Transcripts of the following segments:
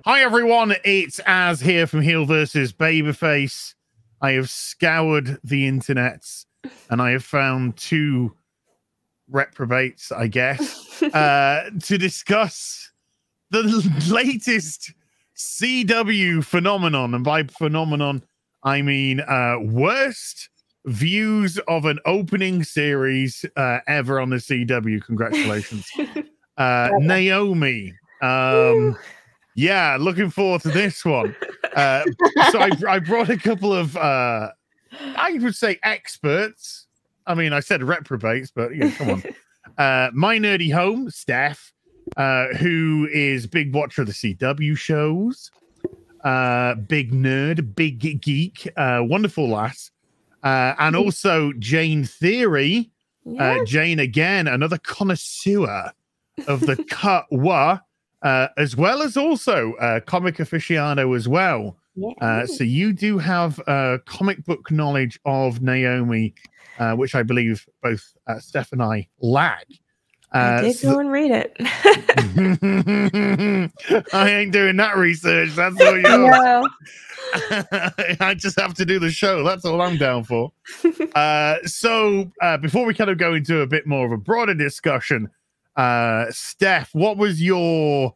Hi everyone, it's Az here from Heel versus Babyface. I have scoured the internets and I have found two reprobates, I guess, to discuss the latest CW phenomenon. And by phenomenon, I mean worst views of an opening series ever on the CW. Congratulations. Naomi. Yeah, looking forward to this one. So I brought a couple of, I would say experts. I mean, I said reprobates, but yeah, come on. My nerdy home, Steph, who is big watcher of the CW shows, big nerd, big geek, wonderful lass, and also Jayne Theory. Jayne, again, another connoisseur of the cut-wa. As well as also comic aficionado as well. Yeah. So you do have comic book knowledge of Naomi, which I believe both Steph and I lack. I did go and read it. I ain't doing that research. That's all yours. No. I just have to do the show. That's all I'm down for. So before we kind of go into a bit more of a broader discussion, Steph, what was your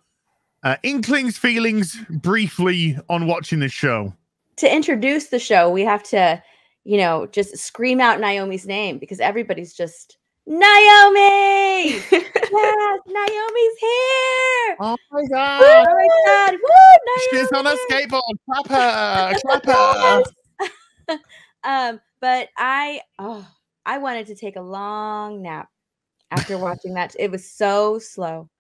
inklings, feelings briefly on watching the show? To introduce the show, we have to, you know, just scream out Naomi's name because everybody's just, Naomi! Yes, Naomi's here! Oh my God! Oh my God! Woo, she's on a skateboard! Clap her! Clap her! But I wanted to take a long nap after watching that. It was so slow.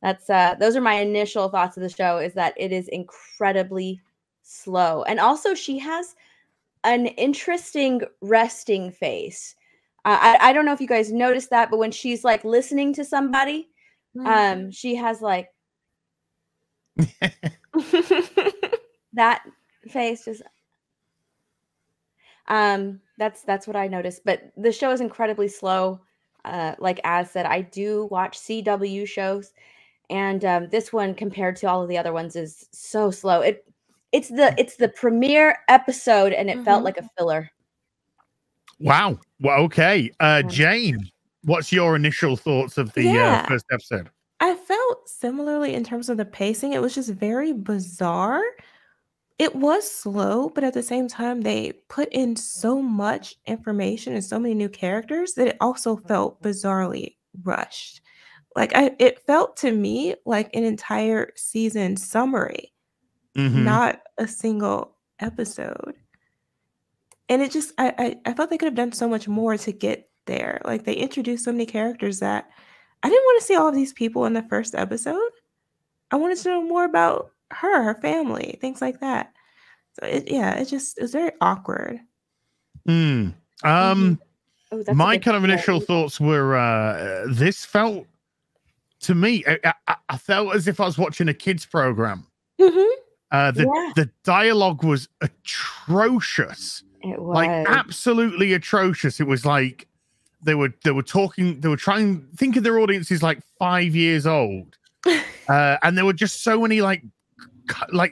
That's those are my initial thoughts of the show, is that it is incredibly slow. And also she has an interesting resting face. I don't know if you guys noticed that, but when she's like listening to somebody, she has like that face. Just that's what I noticed. But the show is incredibly slow. Like Az said, I do watch CW shows, and this one compared to all of the other ones is so slow. It's the premiere episode, and it felt like a filler. Wow. Well, okay. Jayne, what's your initial thoughts of the first episode? I felt similarly in terms of the pacing. It was just very bizarre. It was slow, but at the same time, they put in so much information and so many new characters that it also felt bizarrely rushed. Like it felt to me like an entire season summary, not a single episode. And it just, I felt they could have done so much more to get there. Like they introduced so many characters that I didn't want to see all of these people in the first episode. I wanted to know more about her family, things like that. So it was very awkward. My kind of initial thoughts were this felt to me, I felt as if I was watching a kids program. The dialogue was atrocious. It was like absolutely atrocious. It was like they were talking, they were trying, thinking their audience is like 5 years old. And there were just so many like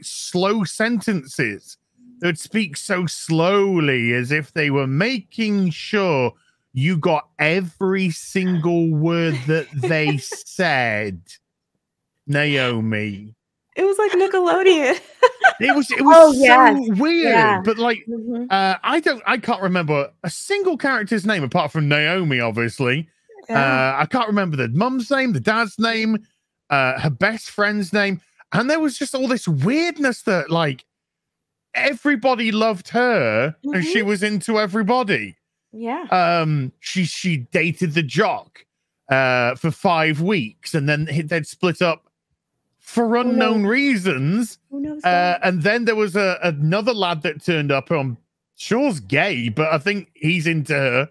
slow sentences. They would speak so slowly as if they were making sure you got every single word that they said. Naomi. It was like Nickelodeon. It was so weird. But like I can't remember a single character's name apart from Naomi, obviously. I can't remember the mum's name, the dad's name, her best friend's name. And there was just all this weirdness that like everybody loved her and she was into everybody. Yeah. She dated the jock for 5 weeks and then they'd split up for unknown reasons. Who knows and then there was another lad that turned up who I'm sure's gay, but I think he's into her.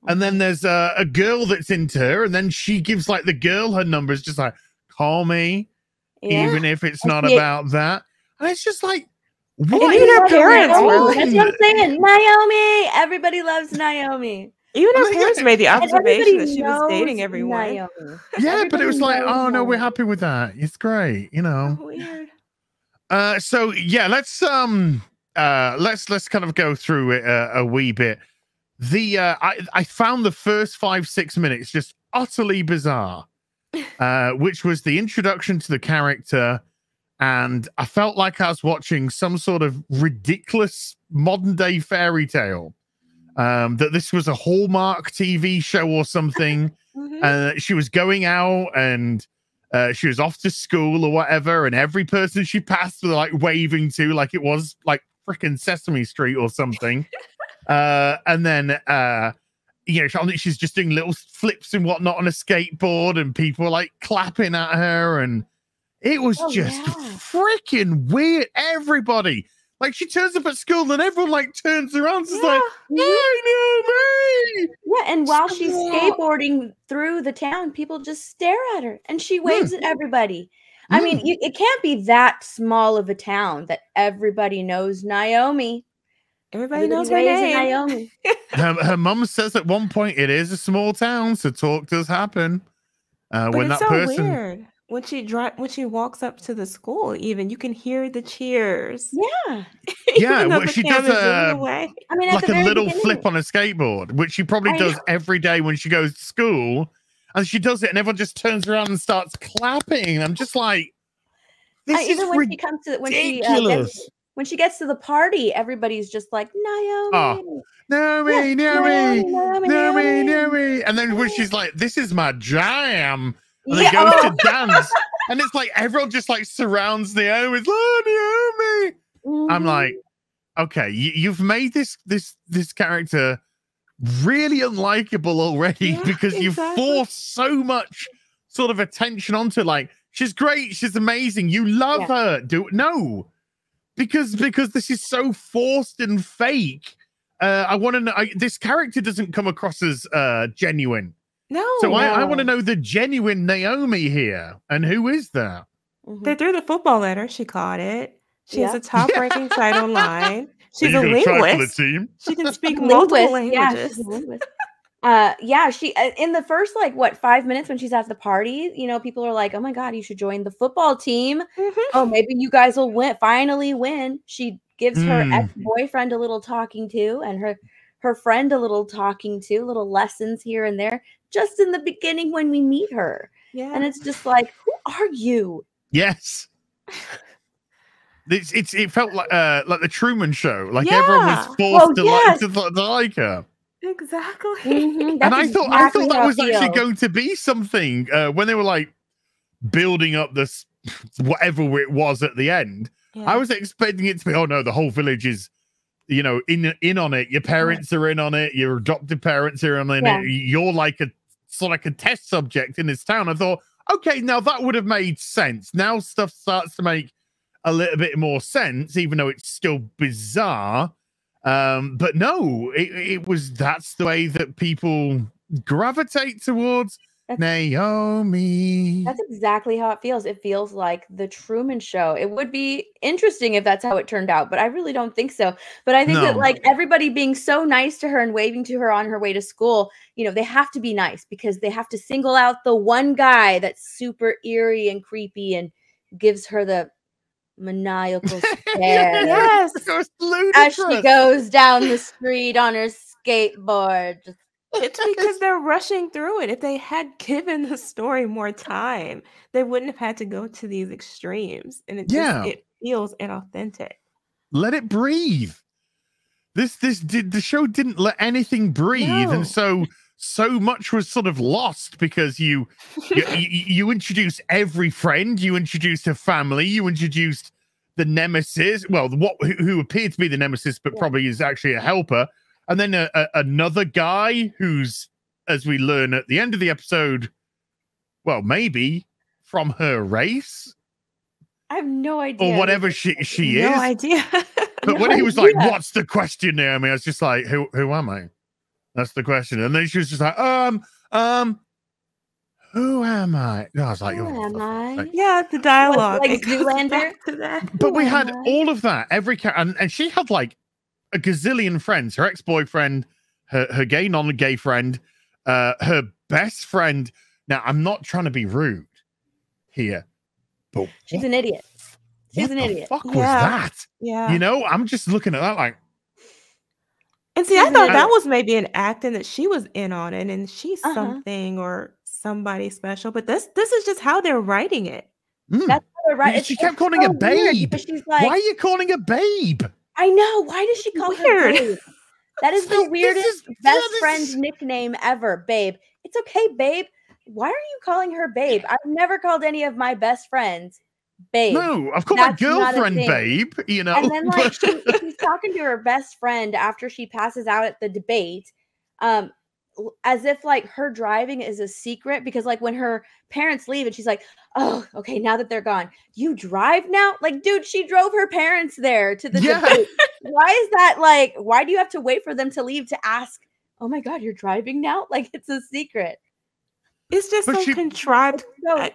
And then there's a girl that's into her, and then she gives like the girl her number. It's just like, call me, even if it's not about that. And it's just like, what? Even her parents were. That's what I'm saying. Naomi. Everybody loves Naomi. Even her parents made the observation that she was dating everyone. Yeah, but it was like, oh no, we're happy with that. It's great, you know. Weird. So yeah, let's kind of go through it a wee bit. I found the first 5-6 minutes just utterly bizarre, which was the introduction to the character, and I felt like I was watching some sort of ridiculous modern day fairy tale. That this was a Hallmark TV show or something. She was going out and she was off to school or whatever, and every person she passed was like waving to, like it was like freaking Sesame Street or something. And then you know, she's just doing little flips and whatnot on a skateboard, and people were like clapping at her, and it was freaking weird. Everybody, like, she turns up at school and everyone like turns around and is like, "Hi, Naomi!" Yeah, and while she's skateboarding through the town, people just stare at her, and she waves at everybody. I mean, it can't be that small of a town that everybody knows Naomi. Everybody knows her name. Naomi. Her mum says at one point, "It is a small town, so talk does happen." But When it's that so person, weird. When she walks up to the school, even you can hear the cheers. Yeah. yeah, though well, the she does camera's moving away. I mean, at like the a very little beginning, flip on a skateboard, which she probably does every day when she goes to school, and she does it, and everyone just turns around and starts clapping. I'm just like, this is even when ridiculous. she comes to when she gets to the party, everybody's just like, Naomi. Naomi, Naomi. Naomi. And then when she's like, "This is my jam," and then goes to dance, and it's like everyone just like surrounds Naomi. It's like, "Oh, Naomi." I'm like, okay, you've made this character really unlikable already because you've forced so much sort of attention onto, like, she's great, she's amazing, you love her. Because this is so forced and fake. I want to know. This character doesn't come across as genuine. No. So I want to know the genuine Naomi here, and who is that? They threw the football at her. She caught it. She has a top-ranking site online. She's a linguist. Try for the team? She can speak multiple languages. Yeah, she's a linguist. She in the first 5 minutes when she's at the party, you know, people are like, "Oh my god, you should join the football team. Oh, maybe you guys will finally win." She gives her ex-boyfriend a little talking to, and her friend a little talking to, little lessons here and there, just in the beginning when we meet her. And it's just like, who are you? Yes. It felt like the Truman Show. Like everyone was forced to like her. Exactly. And I thought that was actually going to be something when they were like building up this whatever it was at the end. I was expecting it to be, oh no, the whole village is, you know, in on it. Your parents are in on it. Your adopted parents are in on it. You're like a test subject in this town. I thought, okay, now that would have made sense. Now stuff starts to make a little bit more sense, even though it's still bizarre. But no, that's the way that people gravitate towards Naomi. That's exactly how it feels. It feels like the Truman Show. It would be interesting if that's how it turned out, but I really don't think so. But I think that like everybody being so nice to her and waving to her on her way to school, you know, they have to be nice because they have to single out the one guy that's super eerie and creepy and gives her the maniacal stare. As she goes down the street on her skateboard. It's because they're rushing through it. If they had given the story more time, they wouldn't have had to go to these extremes. And it feels inauthentic. Let it breathe. The show didn't let anything breathe, and so much was sort of lost because you introduced every friend, you introduced her family, you introduced the nemesis. Well, who appeared to be the nemesis, but probably is actually a helper. And then another guy who's, as we learn at the end of the episode, well, maybe from her race. I have no idea. Or whatever she is. No idea. But when he was like, "What's the question, Naomi?" I was just like, who am I? That's the question. And then she was just like, who am I? No, I was like, who am I? Yeah, the dialogue. Like Zoolander. But we had all of that. Every character, and she had like a gazillion friends. Her ex-boyfriend, her gay, non-gay friend, her best friend. Now, I'm not trying to be rude here, but she's an idiot. She's an idiot. What the fuck was that? Yeah. You know, I'm just looking at that like. And see, I thought that was maybe an acting that she was in on it, and she's something or somebody special. But this is just how they're writing it. That's how they're writing. She kept calling her babe. She's like, why are you calling her babe? I know. Why does she call her babe? That is the weirdest best friend nickname ever, babe. It's okay, babe. Why are you calling her babe? I've never called any of my best friends babe. No, I've called my girlfriend babe, you know. And then like she's talking to her best friend after she passes out at the debate, as if like her driving is a secret, because like when her parents leave and she's like, oh, okay, now that they're gone, you drive now? Like, dude, she drove her parents there to the debate. Why is that like, why do you have to wait for them to leave to ask, oh my God, you're driving now? Like it's a secret. It's just so contrived.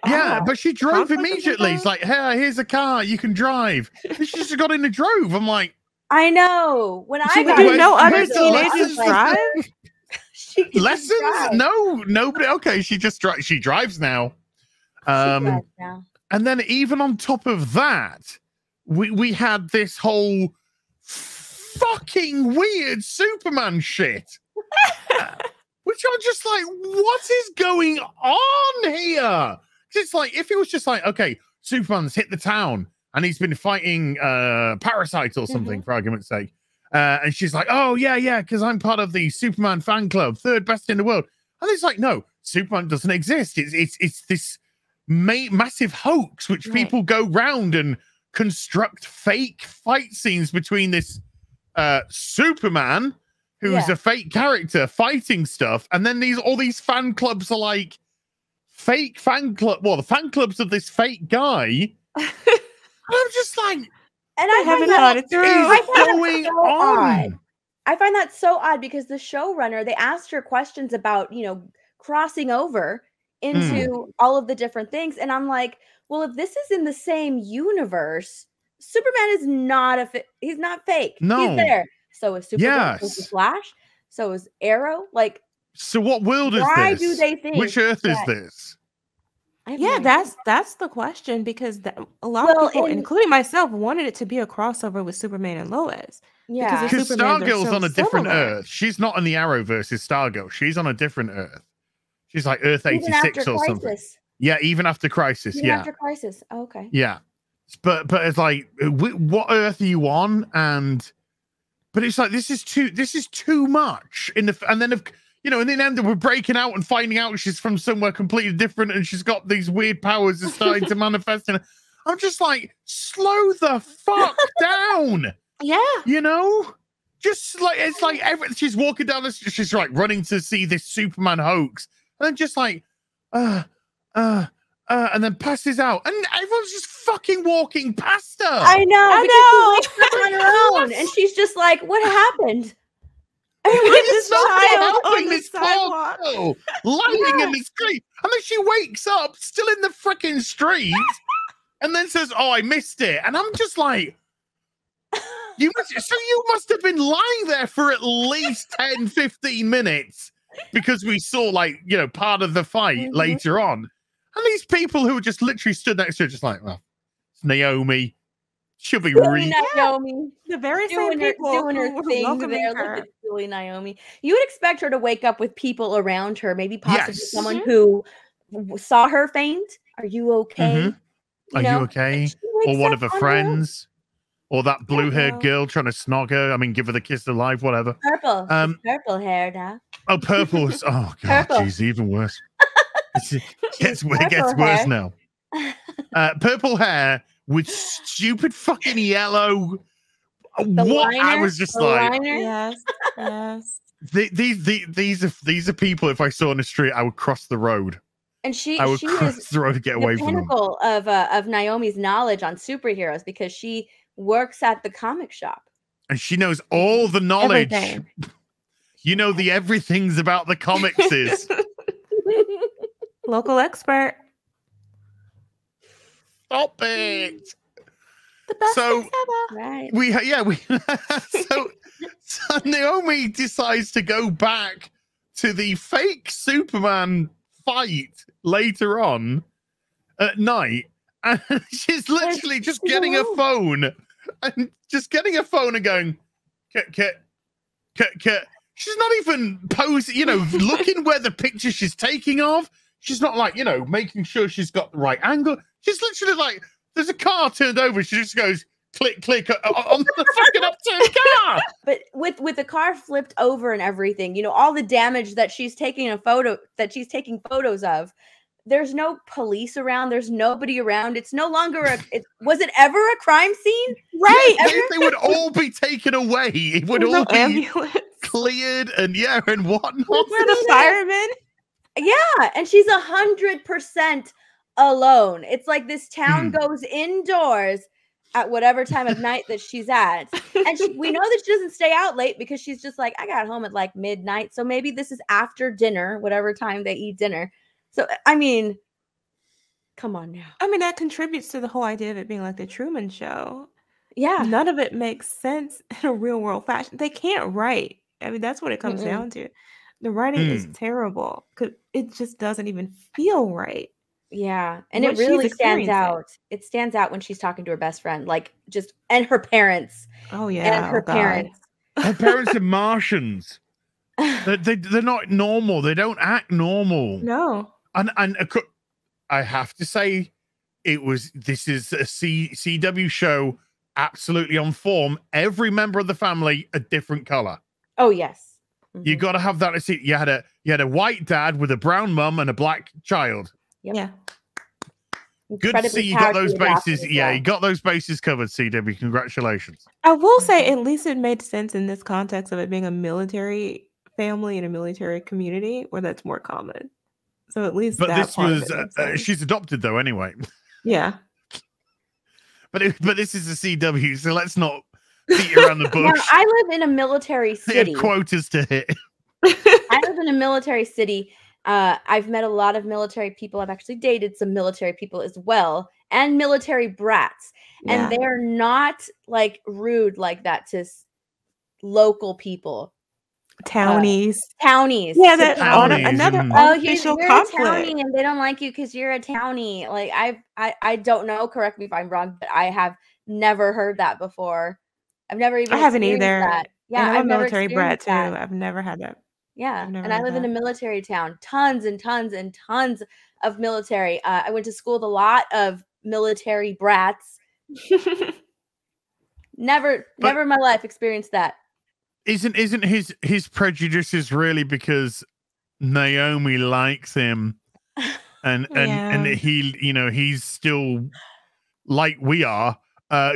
But she drove immediately. It's like, hey, here's a car, you can drive. She just got in and drove. I'm like, I know. When I got no other teenagers drive. Lessons? Drive. No, nobody. Okay, she drives now. And then even on top of that, we had this whole fucking weird Superman shit. Which I'm just like, what is going on here? It's like, if it was just like, okay, Superman's hit the town and he's been fighting parasites or something, for argument's sake. And she's like, oh, yeah, because I'm part of the Superman fan club, third best in the world. And it's like, no, Superman doesn't exist. It's this massive hoax which people go round and construct fake fight scenes between this Superman, who's a fake character fighting stuff, and then all these fan clubs are like fake fan club. Well, the fan clubs of this fake guy. I'm just like, and I haven't thought it through. I find that so odd because the showrunner, they asked her questions about, you know, crossing over into all of the different things, and I'm like, well, if this is in the same universe, Superman is not he's not fake. No, he's there. So is Superman, so is Flash, so is Arrow. Like, so what world is this? Why do they think? Which Earth is this? Yeah, that's the question, because a lot of people, including myself, wanted it to be a crossover with Superman and Lois. Yeah, because Stargirl's on a different Earth. She's not on the Arrowverse as Stargirl. She's on a different Earth. She's like Earth 86 or something. Yeah, even after Crisis. Even after Crisis. Oh, okay. Yeah, but it's like, what Earth are you on? But it's like, this is too much and then you know, in the end we're breaking out and finding out she's from somewhere completely different and she's got these weird powers that starting to manifest. And I'm just like, slow the fuck down. Yeah, you know, just like, it's like she's walking down the street, she's like running to see this Superman hoax, and then just like and then passes out, and everyone's just fucking walking past her. I know. She wakes up on her own, and she's just like, "What happened?" This child on the sidewalk, lying in the street, and then she wakes up still in the freaking street, and then says, "Oh, I missed it," and I'm just like, you must have been lying there for at least 10-15 minutes, because we saw, like, you know, part of the fight later on. And these people who just literally stood next to her, just like, well, it's Naomi. She'll be really Naomi. The very same people doing her thing there. Look at silly Naomi. You would expect her to wake up with people around her, maybe possibly someone who saw her faint. Are you okay? Are you okay? Or one of her friends, or that blue-haired girl trying to snog her. I mean, give her the kiss of life, whatever. Purple, purple hair now. Oh, purple. Oh God, jeez, even worse. It gets worse now. Purple hair with stupid fucking yellow. I was just like, yes. These are people. If I saw on the street, I would cross the road. And I would cross the road to get away from them. The pinnacle of Naomi's knowledge on superheroes, because she works at the comic shop and she knows all the knowledge. Everything. You know, the everythings about the comics is. Local expert. Stop it. The best so right. So Naomi decides to go back to the fake Superman fight later on at night, And she's literally just getting a phone and going, Kit. She's not even posing, looking where the picture she's taking of. She's not like, making sure she's got the right angle. She's literally like, there's a car turned over. She just goes, click on the fucking upturned car. But with the car flipped over and everything, all the damage that she's taking photos of. There's no police around. There's nobody around. It's no longer was it ever a crime scene? Right. They would all be taken away. It would all be ambulance cleared and whatnot. Where the firemen? Yeah, and she's 100% alone. It's like this town goes indoors at whatever time of night that she's at. And we know that she doesn't stay out late because she's just like, I got home at like midnight. So maybe this is after dinner, whatever time they eat dinner. So, I mean, come on now. I mean, that contributes to the whole idea of it being like the Truman Show. Yeah. None of it makes sense in a real world fashion. They can't write. I mean, that's what it comes down to. The writing is terrible because it just doesn't even feel right. Yeah. And it really stands out. It stands out when she's talking to her best friend, and her parents. Oh, yeah. And her parents. Her parents are Martians. They're not normal. They don't act normal. No. And I have to say, this is a CW show absolutely on form. Every member of the family a different color. Oh, yes. You got to have that. You had a white dad with a brown mum and a black child. Yep. Yeah. Good to see you got those bases. Yeah, you got those bases covered, CW. Congratulations. I will say, at least it made sense in this context of it being a military family and a military community where that's more common. So at least, but this was she's adopted though anyway. Yeah. But this is a CW, so let's not beat around the bush. Now, I live in a military city. They have quotas to hit. I live in a military city. I've met a lot of military people. I've actually dated some military people as well, and military brats. Yeah. And they're not like rude like that to local people. Townies. Townies. Yeah, that Townies. another you're unofficial a conflict. townie and they don't like you because you're a townie. Like I don't know. Correct me if I'm wrong, but I have never heard that before. I've never even. I haven't either. That. Yeah, and I'm I've a never military brat too. that. I've never had that. Yeah, I've never and I had live in a that. military town. Tons and tons and tons of military. I went to school with a lot of military brats. Never in my life experienced that. Isn't his prejudices really because Naomi likes him and he he's still like we are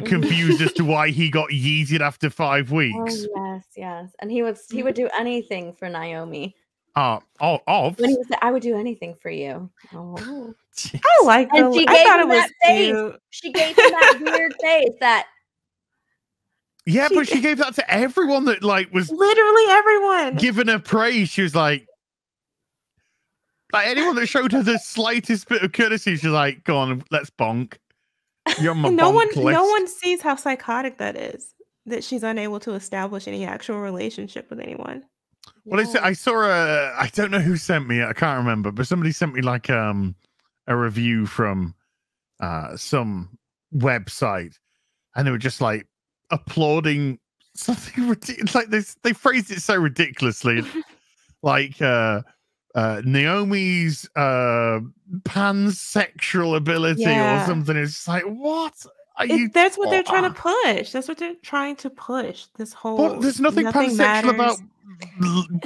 confused as to why he got yeeted after 5 weeks. Oh, yes. And he would do anything for Naomi. When he was I would do anything for you. Oh. I like and I thought it was cute. She gave him that weird face that but she gave that to everyone that was literally everyone giving her praise. She was like anyone that showed her the slightest bit of courtesy, she's like, go on, let's bonk. You're on my no bonk list. one sees how psychotic that is, that she's unable to establish any actual relationship with anyone. Well, I saw I don't know who sent me, I can't remember, but somebody sent me a review from some website, and they were just like applauding something ridiculous. Like they phrased it so ridiculously, like Naomi's pansexual ability or something. It's just like, what are you? That's what they're trying to push. That's what they're trying to push. This whole. But there's nothing pansexual about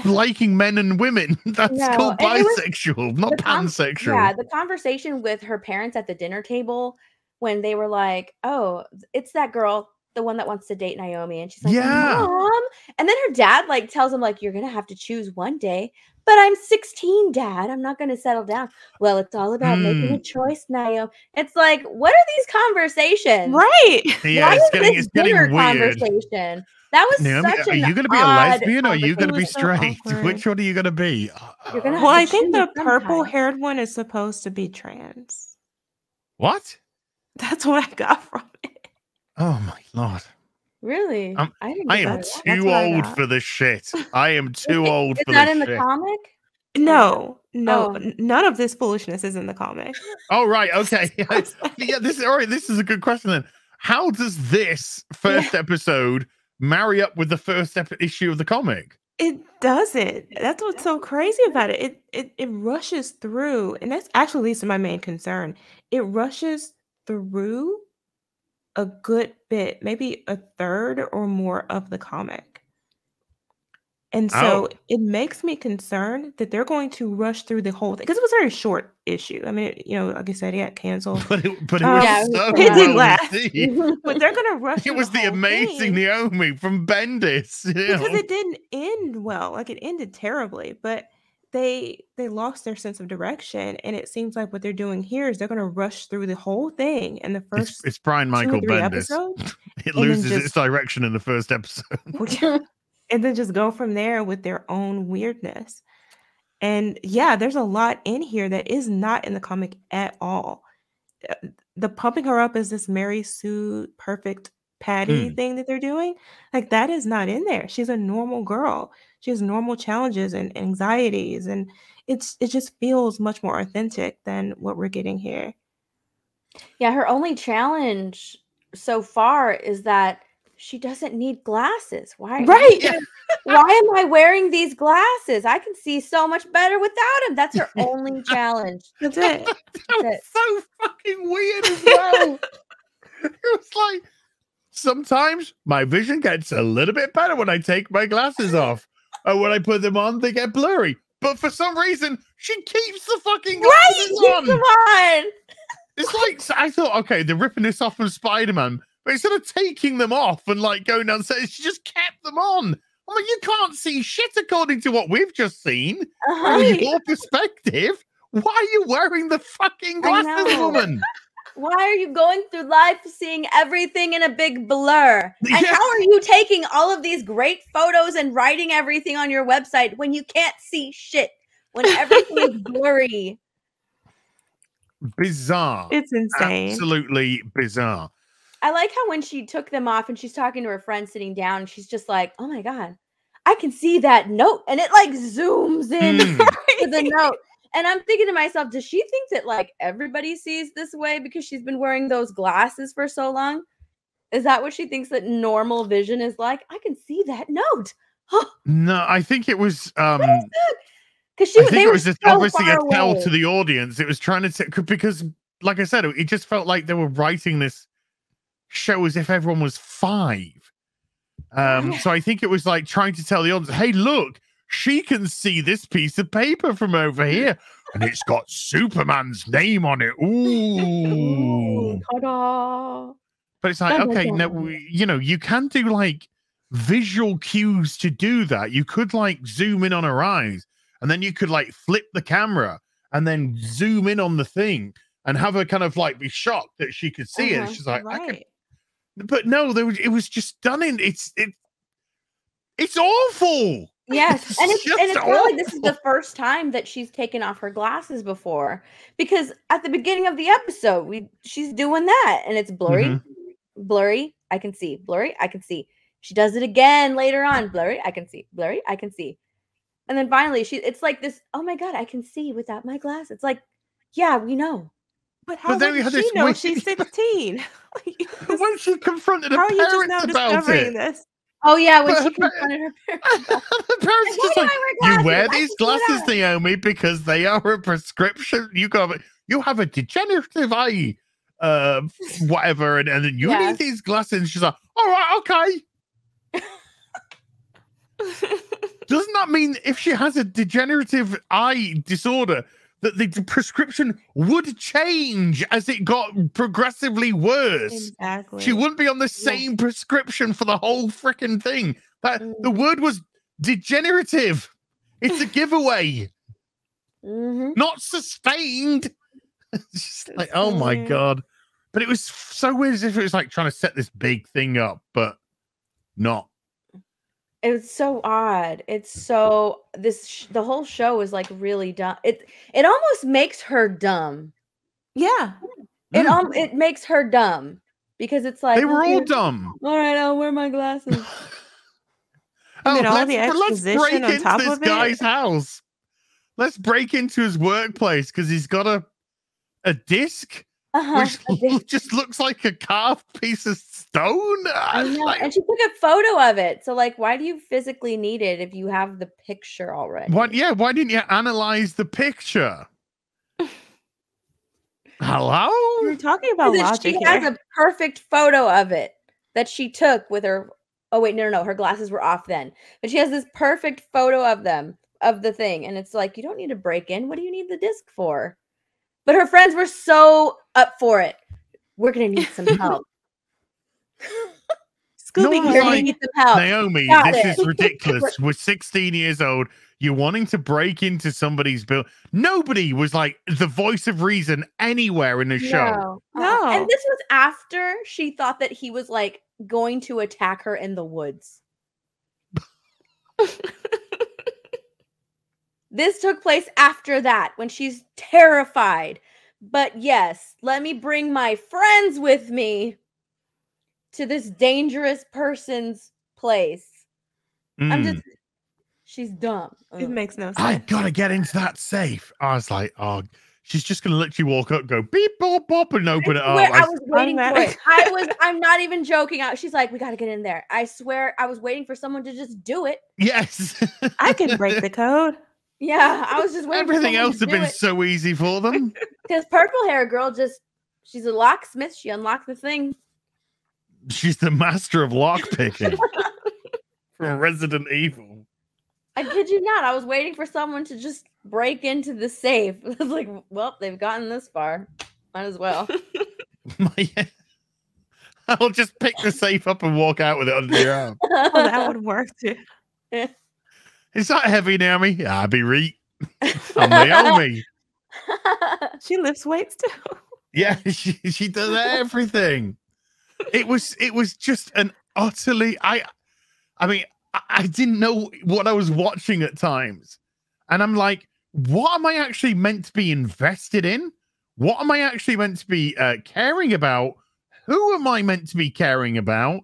liking men and women. That's called bisexual, not pansexual. Yeah, the conversation with her parents at the dinner table when they were like, "Oh, it's that girl, the one that wants to date Naomi," and she's like, "Mom," and then her dad tells him you're gonna have to choose one day. But I'm 16, Dad. I'm not going to settle down. Well, it's all about making a choice, Naomi. It's like, what are these conversations? Right. Yeah, it's getting weird. Conversation. That was Naomi, such are you going to be a lesbian or are you going to be straight? So which one are you going to be? Well, I think the purple-haired one is supposed to be trans. What? That's what I got from it. Oh, my Lord. Really? I am too old for this shit. I am too old for this shit. Is that in the comic? No, Oh. none of this foolishness is in the comic. Oh, right. Okay. I'm sorry. Yeah, this is a good question then. How does this first episode marry up with the first issue of the comic? It doesn't. That's what's so crazy about it. It rushes through, and that's actually leads to my main concern. It rushes through a good bit, maybe a third or more of the comic. And so it makes me concerned that they're going to rush through the whole thing because it was a very short issue. I mean, like I said, it got canceled. But it was so it didn't well last. received. But they're gonna rush. It was the amazing Naomi from Bendis. Because it didn't end well. Like it ended terribly, but they lost their sense of direction. And it seems like what they're doing here is they're gonna rush through the whole thing in the first it's Brian 2 or Michael 3 Bendis. episodes. It loses its direction in the first episode. And then just go from there with their own weirdness. And yeah, there's a lot in here that is not in the comic at all. The pumping her up as this Mary Sue perfect Patty thing that they're doing, like that is not in there. She's a normal girl. She has normal challenges and anxieties, and it just feels much more authentic than what we're getting here. Yeah, her only challenge so far is that she doesn't need glasses. Why? Right. Why am I wearing these glasses? I can see so much better without them. That's her only challenge. That's it. That's so fucking weird as well. It was like, sometimes my vision gets a little bit better when I take my glasses off. Or when I put them on, they get blurry. But for some reason, she keeps the fucking glasses on. Come on. It's like, I thought, okay, they're ripping this off from Spider-Man. But instead of taking them off and like going downstairs, she just kept them on. I'm like, you can't see shit according to what we've just seen. From your perspective, why are you wearing the fucking glasses, woman? Why are you going through life seeing everything in a big blur? And how are you taking all of these great photos and writing everything on your website when you can't see shit? When everything is blurry? Bizarre. It's insane. Absolutely bizarre. I like how when she took them off and she's talking to her friend sitting down, she's just like, oh my God, I can see that note. And it like zooms in to the note. And I'm thinking to myself, does she think that like everybody sees this way because she's been wearing those glasses for so long? Is that what she thinks that normal vision is like? I can see that note. No, I think it was because it was just obviously a tell to the audience. It was trying to because, like I said, it just felt like they were writing this show as if everyone was 5. So I think it was like trying to tell the audience, hey, look, she can see this piece of paper from over here, and it's got Superman's name on it. Ooh. Ta-da. But it's like, okay, no, you can do like visual cues to do that. You could like zoom in on her eyes, and then you could like flip the camera and then zoom in on the thing and have her kind of like be shocked that she could see it. She's like, but no, it was just done in it's awful. Yes, and it's not like this is the first time that she's taken off her glasses before, because at the beginning of the episode, she's doing that, and it's blurry, blurry. I can see, blurry. I can see. She does it again later on. Blurry. I can see. Blurry. I can see. And then finally, it's like this. Oh my God, I can see without my glasses. It's like, yeah, we know. But how does she know she's 16? When she confronted her parents about it. This? Oh yeah, when she confronted her parents. The parents just like, you wear these glasses, Naomi, because they are a prescription. You have a degenerative eye, whatever, and then you need these glasses. And she's like, all right, okay. Doesn't that mean if she has a degenerative eye disorder that the prescription would change as it got progressively worse? Exactly. She wouldn't be on the same prescription for the whole freaking thing. The word was degenerative. It's a giveaway. Not sustained. It's just like, oh my God. But it was so weird, as if it was like trying to set this big thing up, but not. It was so odd. It's so the whole show is like really dumb. It almost makes her dumb. Yeah. It makes her dumb because it's like they were all dumb. All right, I'll wear my glasses. All the exposition let's break on into top this of it. guy's house. let's break into his workplace because he's got a disc. Which just looks like a carved piece of stone. I know. And she took a photo of it. So, like, why do you physically need it if you have the picture already? What? Yeah, why didn't you analyze the picture? Hello? We're talking about logic. She has a perfect photo of it that she took with her. Oh, wait, no. Her glasses were off then. But she has this perfect photo of them, of the thing. And it's like, you don't need to break in. What do you need the disc for? But her friends were so up for it. We're going to need some help. Scooby, you're going to need some help. Naomi, this is ridiculous. We're 16 years old. You're wanting to break into somebody's building. Nobody was like the voice of reason anywhere in the show. No. And this was after she thought that he was like going to attack her in the woods. This took place after that when she's terrified. But yes, let me bring my friends with me to this dangerous person's place. She's dumb. It makes no sense. I gotta get into that safe. I was like, oh, she's just gonna literally walk up, go beep, bop, bop, and open it up. I was waiting for it. I'm not even joking. She's like, we gotta get in there. I swear I was waiting for someone to just do it. Yes. I can break the code. Yeah, I was just waiting. Everything else had been so easy for them. Because purple hair girl she's a locksmith. She unlocked the thing. She's the master of lockpicking from Resident Evil. I kid you not. I was waiting for someone to just break into the safe. I was like, well, they've gotten this far. Might as well. I'll just pick the safe up and walk out with it under your arm. Oh, that would work too. Is that heavy, Naomi? I'll be right. I'm Naomi. She lifts weights too. Yeah, she does everything. It was just an utterly. I mean, I didn't know what I was watching at times, and I'm like, what am I actually meant to be invested in? What am I actually meant to be caring about? Who am I meant to be caring about?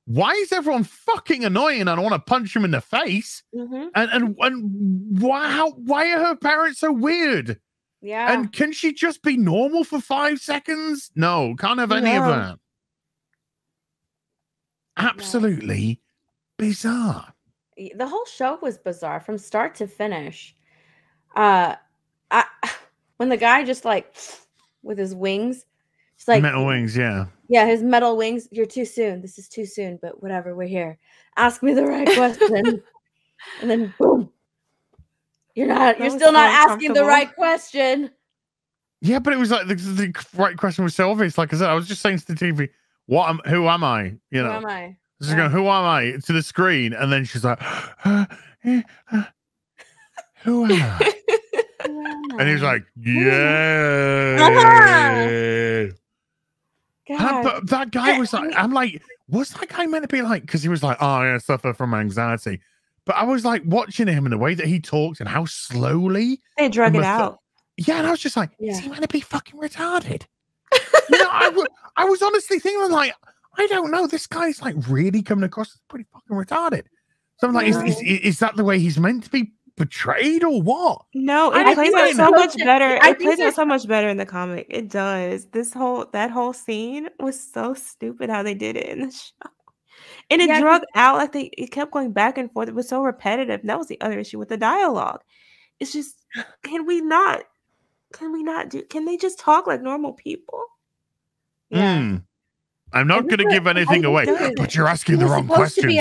Why is everyone fucking annoying? I don't want to punch them in the face. And why are her parents so weird? Yeah. And can she just be normal for 5 seconds? No, can't have any of that. Absolutely bizarre. The whole show was bizarre from start to finish. When the guy just like with his wings, just like metal wings, yeah. Yeah, his metal wings. You're too soon. This is too soon, but whatever, we're here. Ask me the right question. And then boom. You're still not asking the right question. Yeah, but it was like the right question was so obvious. Like I said, I was just saying to the TV, who am I? You know, who am I? She's going, who am I? To the screen, and then she's like, who am I? And he's like, yeah. But that guy was like, I'm like, was that guy meant to be like? Because he was like, oh, I suffer from anxiety. But I was like watching him in the way that he talked and how slowly they drug it out. Yeah, and I was just like, is he meant to be fucking retarded? You know, I was honestly thinking like, I don't know. This guy's like really coming across as pretty fucking retarded. So I'm like, is that the way he's meant to be portrayed or what? No, it plays out so much better. It plays out so much better in the comic. It does. That whole scene was so stupid how they did it in the show. And it drug out like it kept going back and forth. It was so repetitive. And that was the other issue with the dialogue. It's just, can they just talk like normal people? Yeah. I'm not going to give anything away, but you're asking the wrong questions.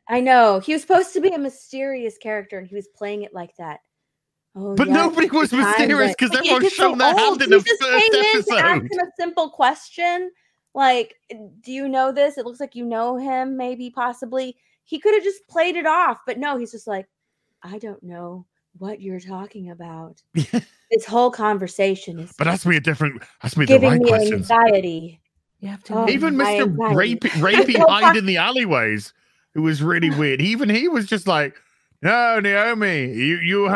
I know. He was supposed to be a mysterious character, and he was playing it like that. Oh, but nobody was mysterious because everyone's shown their hand in the first episode. Ask him a simple question, like, do you know this? It looks like you know him, maybe, possibly. He could have just played it off, but no, he's just like, I don't know what you're talking about. This whole conversation is. But ask me the right questions. Anxiety. You have to even Mr. Rapey hide in the alleyways, who was really weird. Even he was just like, no, Naomi, you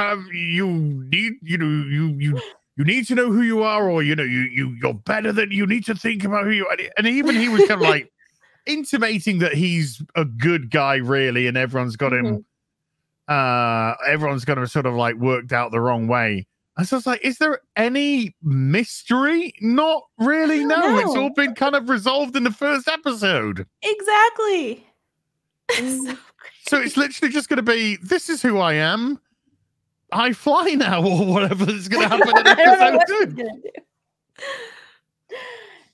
need to know who you are, or you're better than you need to think about who you are. And even he was kind of like intimating that he's a good guy, really, and everyone's got him. everyone's going to sort of like worked out the wrong way. And so it's like, is there any mystery? Not really. No, it's all been kind of resolved in the first episode. Exactly. So it's literally just going to be, this is who I am. I fly now, or whatever is going to happen in episode 2.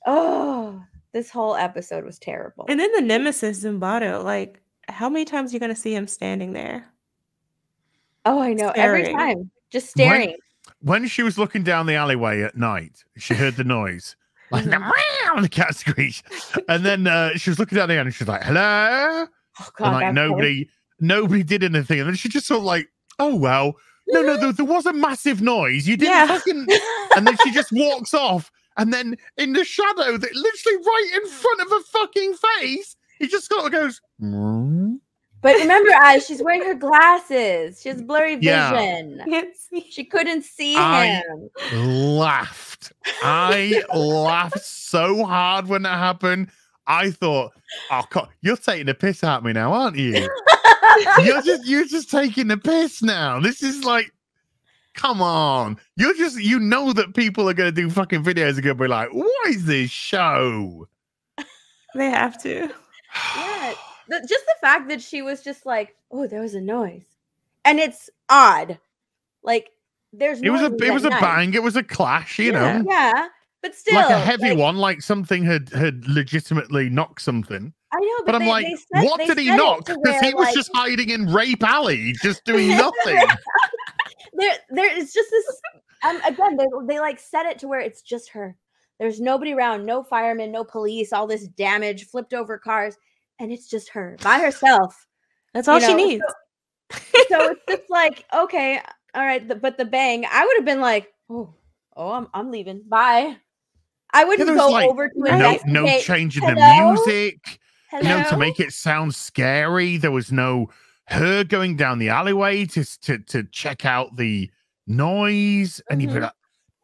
Oh, this whole episode was terrible. And then the nemesis Zimbardo, like, how many times are you going to see him standing there? Oh, I know. Staring. Every time. Just staring. When she was looking down the alleyway at night, she heard the noise. Like, the cat screech. And then she was looking down the alley and she's like, hello? Oh, God, and like, nobody did anything. And then she just sort of like, oh, well. No, there was a massive noise. You didn't fucking... And then she just walks off. And then in the shadow, that literally right in front of her fucking face, he just sort of goes... But remember, she's wearing her glasses. She has blurry vision. She couldn't see him. I laughed so hard when that happened. I thought, oh, God, you're taking the piss out of me now, aren't you? you're just taking the piss now. This is like, come on. You know that people are going to do fucking videos and going to be like, what is this show? They have to. Yeah. Just the fact that she was just like, oh, there was a noise. And it's odd. Like, there's it was a bang, it was a clash, you know. Yeah. But still, like a heavy one, like something had legitimately knocked something. I know, but I'm like, what did he knock? Because he was just hiding in Rape Alley, just doing nothing. there is just this. Again, they like set it to where it's just her. There's nobody around, no firemen, no police, all this damage, flipped over cars, and it's just her by herself. That's all she needs. So it's just like, okay, all right, but the bang, I would have been like, oh, I'm leaving. Bye. I wouldn't go like, over to investigate. No changing the music. Hello? To make it sound scary. There was no her going down the alleyway to check out the noise. And you'd be like,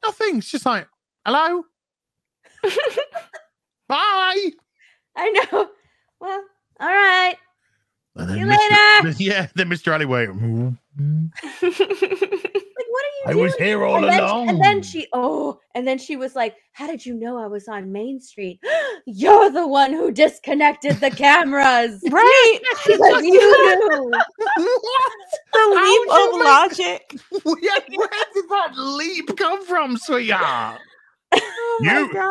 nothing. It's just like, hello? Bye. I know. Well, all right. See you later. Yeah, then Mr. Alleyway. Like, what are you doing? I was here all along. And then she was like, how did you know I was on Main Street? You're the one who disconnected the cameras. Right. Because you knew. What? The leap of logic. Where did that leap come from, sweetheart? Oh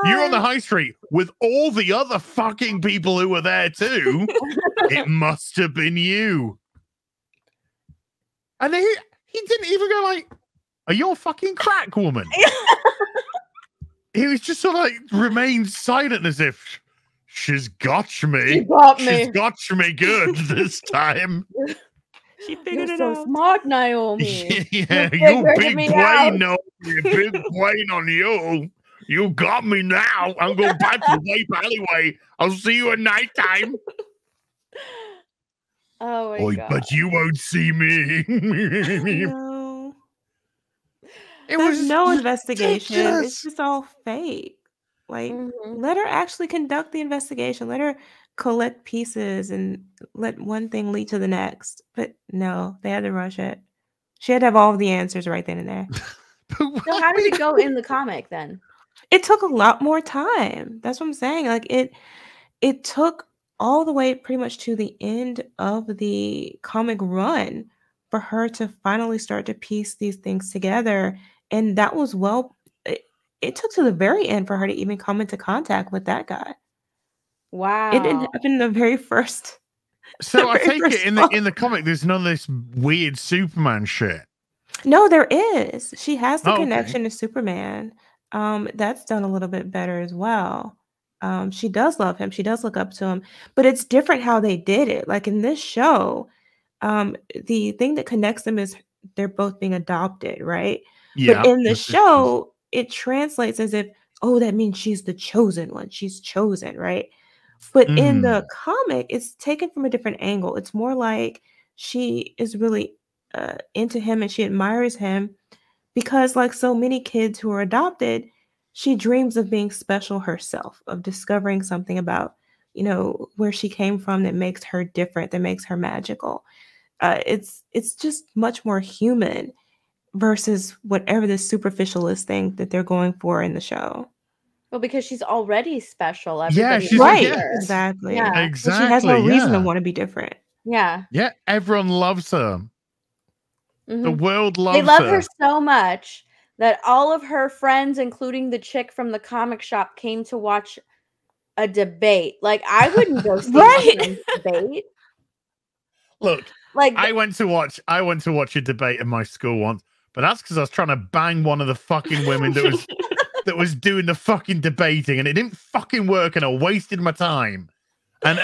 you're on the high street with all the other fucking people who were there too. It must have been you. And he didn't even go like, are you a fucking crack woman? He was just sort of like remained silent as if she's got me. She got me. She's got me good this time. She figured it out. So smart, Naomi. Yeah, you big brain, Naomi. Big brain on you. You got me now. I'm going back to Rape Alleyway. I'll see you at nighttime. Oh my God. But you won't see me. No. There's no investigation. It's just all fake. Like, let her actually conduct the investigation. Let her collect pieces and let one thing lead to the next. But no, they had to rush it. She had to have all of the answers right then and there. So how did it go in the comic then? It took a lot more time. That's what I'm saying. Like it took all the way pretty much to the end of the comic run for her to finally start to piece these things together. And that was it took to the very end for her to even come into contact with that guy. Wow. It didn't happen in the very first. So I take it in the comic, there's none of this weird Superman shit. No, there is. She has the connection to Superman. That's done a little bit better as well. She does love him. She does look up to him, but it's different how they did it. Like in this show, the thing that connects them is they're both being adopted, right? Yeah. But in the show, it translates as if, oh, that means she's the chosen one. She's chosen, right? But in the comic, it's taken from a different angle. It's more like she is really into him and she admires him because, like so many kids who are adopted, she dreams of being special herself, of discovering something about, where she came from that makes her different, that makes her magical. It's just much more human versus whatever the superficialist thing that they're going for in the show. Well, because she's already special. Yeah, Everybody she's loves Right, her. exactly. Yeah. And exactly. she has no reason to yeah. want to be different. Yeah. Yeah, everyone loves her. The Mhm. world They loves love her. her so much that all of her friends, including the chick from the comic shop, came to watch a debate. Like, I wouldn't go see Right. my friend's debate. Look, Like, I went to watch a debate in my school once, but that's because I was trying to bang one of the fucking women that was doing the fucking debating, and it didn't fucking work, and I wasted my time. And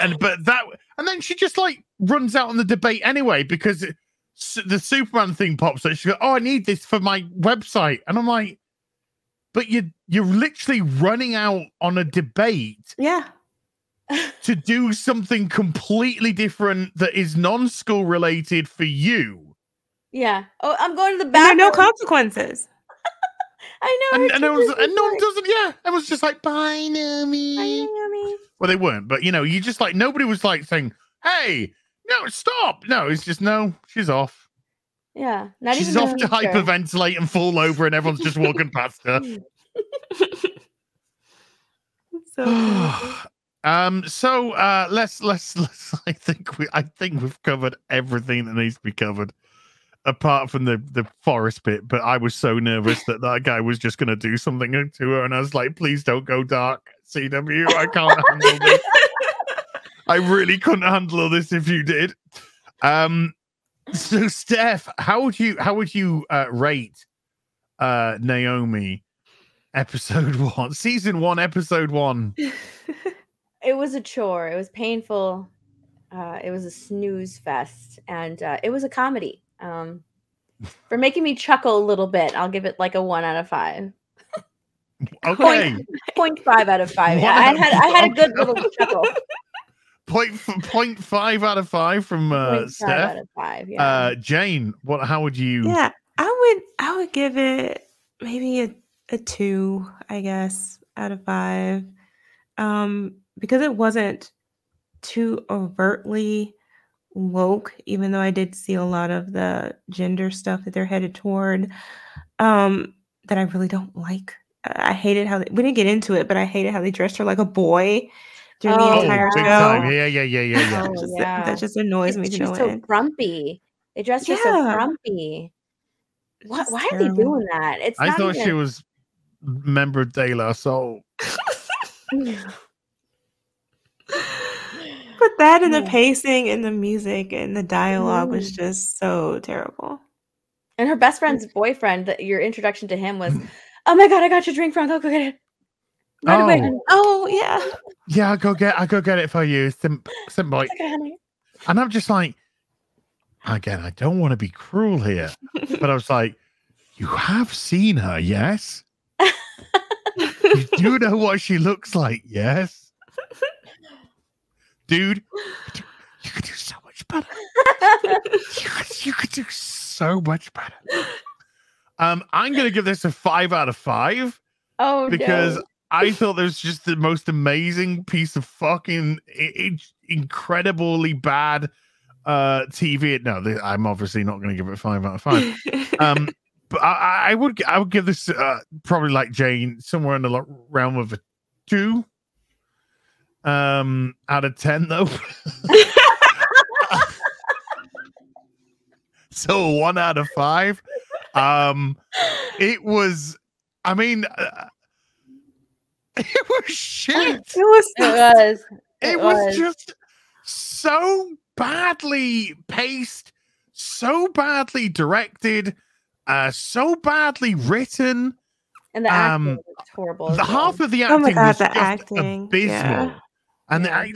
then she just like runs out on the debate anyway because the Superman thing pops up. She goes, "Oh, I need this for my website," and I'm like, "But you're literally running out on a debate." Yeah. To do something completely different that is non-school related for you. yeah. Oh, I'm going to the And there are bathroom. no consequences. I know. And no one doesn't. Yeah, it was just like, "Bye, Naomi." Naomi. Well, they weren't, but you just like nobody was like saying, "Hey, no, stop." No, it's just no. She's off. Yeah. Not She's even off to hyperventilate and fall over, and everyone's just walking past her. So let's I think we've covered everything that needs to be covered apart from the forest bit, but I was so nervous that guy was just going to do something to her, and I was like, please don't go dark, CW. I can't handle this. I really couldn't handle this if you did. So Steph, how would you rate Naomi episode 1, season 1, episode 1? It was a chore. It was painful. It was a snooze fest, and it was a comedy. For making me chuckle a little bit, I'll give it like a 1 out of 5. Okay. 0.5 out of 5. I had a good little chuckle. 0.5 out of 5 from 0.5 out Steph. of 5. Yeah. Jayne, how would you? Yeah, I would give it maybe a 2, I guess, out of 5. Because it wasn't too overtly woke, even though I did see a lot of the gender stuff that they're headed toward, that I really don't like. I hated how we didn't get into it, but I hated how they dressed her like a boy during the entire big show. time. Yeah. That just annoys me to no She's so end. frumpy. They dressed her so frumpy. Why are they doing that? I thought she was member of De La Soul. But that and the pacing and the music and the dialogue was just so terrible. And her best friend's boyfriend, your introduction to him was, "Oh my god, I got your drink, Frank. I'll go get it. Right away, honey." Oh yeah. Yeah, I'll go get it for you. Simp boy. Okay, honey. And I'm just like, again, I don't want to be cruel here, but I was like, you have seen her, yes? You do know what she looks like, yes? Dude, you could do so much better. you could do so much better. I'm gonna give this a 5 out of 5. Oh, because no. I thought there was just the most amazing piece of fucking incredibly bad TV. No, I'm obviously not going to give it a 5 out of 5. But I would give this probably like Jayne, somewhere in the realm of a 2 out of 10 though. So 1 out of 5. It was, I mean, it was shit. It was just so badly paced, so badly directed, so badly written. And the acting was horrible. The half of the acting was just abysmal. Yeah. And I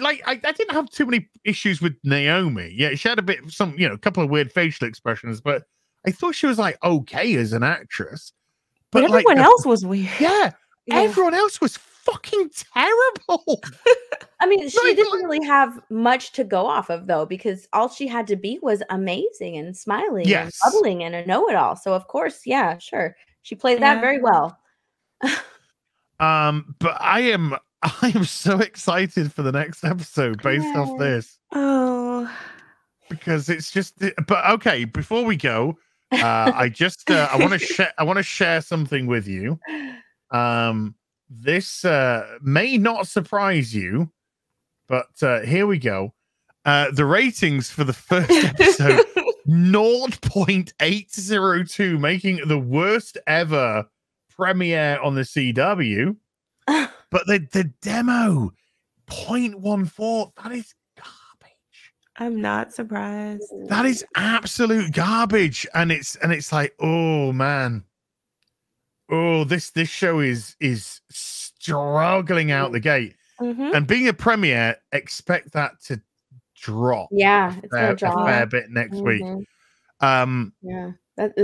didn't have too many issues with Naomi. Yeah, she had a couple of weird facial expressions, but I thought she was like okay as an actress. But everyone else was weird. Yeah, everyone else was fucking terrible. I mean, she didn't really have much to go off of though, because all she had to be was amazing and smiling and bubbling and a know-it-all. So of course, yeah, sure, she played that very well. But I am so excited for the next episode based off this. Oh, because it's just. But okay, before we go, I want to share something with you. This may not surprise you, but here we go. The ratings for the first episode 0.802, making it the worst ever premiere on the CW. But the demo 0.14. That is garbage. I'm not surprised. That is absolute garbage, and it's like, oh man, oh this show is struggling out the gate, and being a premiere, expect that to drop. Yeah, it's gonna drop a fair bit next week. Yeah.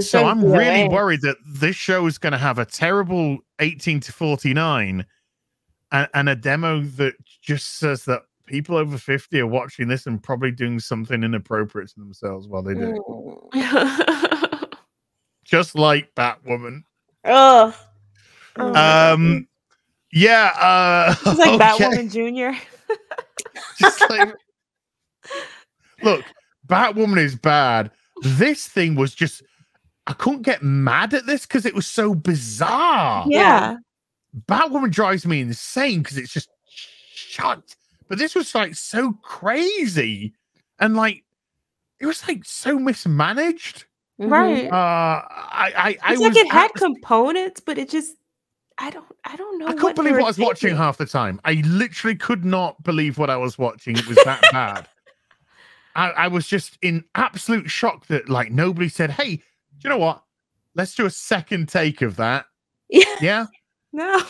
So I'm really worried that this show is going to have a terrible 18 to 49 and a demo that just says that people over 50 are watching this and probably doing something inappropriate to themselves while they do it. Just like Batwoman. Oh. Yeah. It's like Batwoman Jr. Just like, look, Batwoman is bad. This thing was just, I couldn't get mad at this because it was so bizarre. Yeah. Batwoman drives me insane because it's just shut. But this was like so crazy. And like, it was like so mismanaged. Right. It's like it had components, but it just, I don't know. I couldn't believe what I was watching half the time. I literally could not believe what I was watching. It was that bad. I was just in absolute shock that like nobody said, hey, do you know what? Let's do a second take of that. Yeah. No.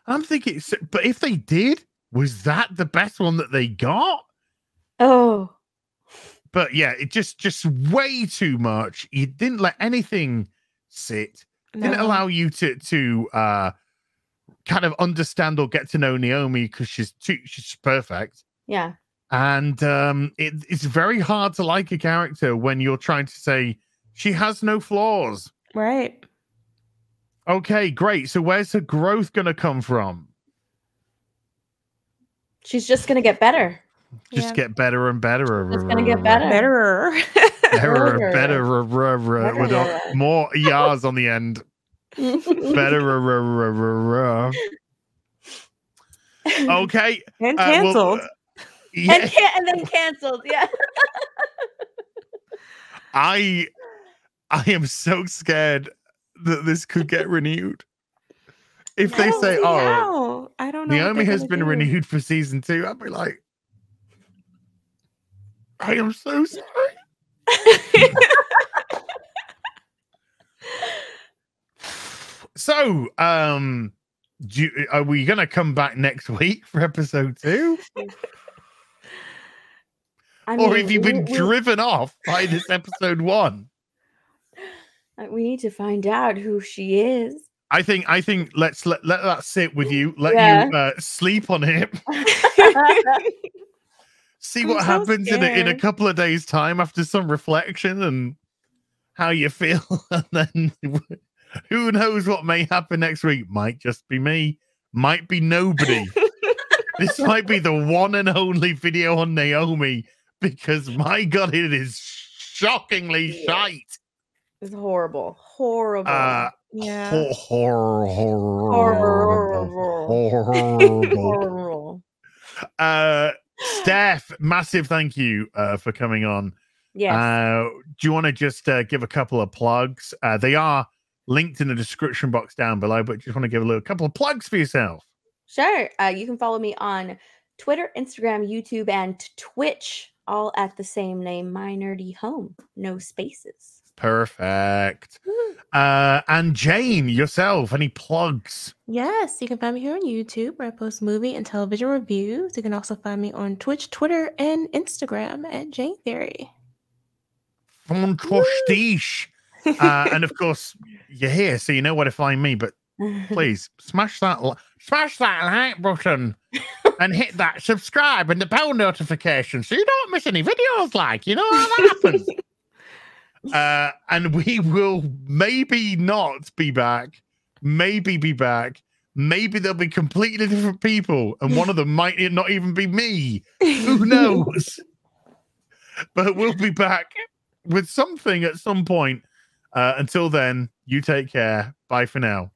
I'm thinking, but if they did, was that the best one that they got? Oh. But yeah, it just way too much. You didn't let anything sit. Didn't allow you to kind of understand or get to know Naomi because she's perfect. Yeah. And it's very hard to like a character when you're trying to say she has no flaws. Right. Okay, great. So where's her growth going to come from? She's just going to get better. Just get better and better. It's going to get better. Better. With more ERs on the end. Better. Okay. And canceled. Yeah. And then canceled. Yeah. I am so scared that this could get renewed. If they say, "Oh, I don't know," Naomi has been renewed for season 2, I'd be like, I am so sorry. So, are we gonna come back next week for episode 2? Or have you been driven off by this episode 1? We need to find out who she is. I think let's let that sit with you. Let you sleep on it. See what happens in a couple of days' time after some reflection and how you feel, and then who knows what may happen next week? Might just be me. Might be nobody. This might be the one and only video on Naomi because my God, it is shockingly shite. It's horrible. Horrible. Yeah. Horrible. Steph, massive thank you for coming on. Yes. Do you want to just give a couple of plugs? They are linked in the description box down below, but just want to give a couple of plugs for yourself. Sure. You can follow me on Twitter, Instagram, YouTube, and Twitch, all at the same name, My Nerdy Home. No spaces. Perfect. And Jayne, yourself, any plugs? Yes, you can find me here on YouTube where I post movie and television reviews. You can also find me on Twitch, Twitter, and Instagram at Jayne Theory. Fantastic. And of course, you're here, so you know where to find me. But please smash that like button and hit that subscribe and the bell notification so you don't miss any videos. Like, you know how that happens. And we will maybe not be back, maybe be back, maybe they'll be completely different people, and one of them might not even be me. Who knows? But we'll be back with something at some point. Until then, you take care. Bye for now.